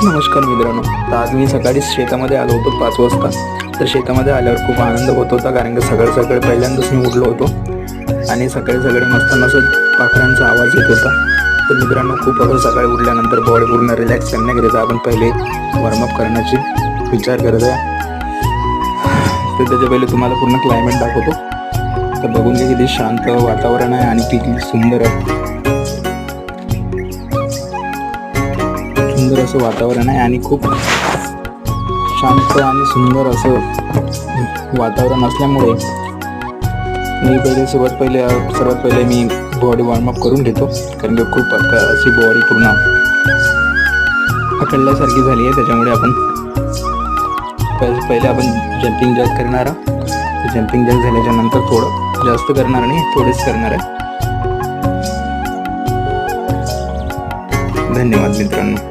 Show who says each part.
Speaker 1: नमस्कार मित्रांनो, तर आज मी सकाळी शेतामध्ये आलो होतो 5 वाजता. तर शेतामध्ये आल्यावर खूप आनंद होत होता, कारण की सकाळी पहिल्यांदाच मी उठलो होतो आणि सकाळी मस्त असं पाखरांचा आवाज येत होता. तर मित्रांनो, खूप असं सकाळी उठल्यानंतर बॉडी पूर्ण रिलॅक्स करण्याकरिता आपण पहिले वॉर्मअप करण्याची विचार करत आहे. तर त्याच्या पहिले तुम्हाला पूर्ण क्लायमेट दाखवतो. तर बघून घ्या किती शांत वातावरण आहे आणि किती सुंदर आहे. सुंदर असं वातावरण आहे आणि खूप शांत आणि सुंदर असं वातावरण असल्यामुळे मी सर्वात पहिले मी बॉडी वॉर्मअप करून घेतो, कारण की खूप अशी बॉडी पूर्ण अकळल्यासारखी झाली आहे. त्याच्यामुळे आपण पहिले जंपिंग जॅक करणार आहोत. जंपिंग जॅक झाल्याच्या नंतर थोडं जास्त करणार नाही, थोडेच करणार आहे. धन्यवाद मित्रांनो.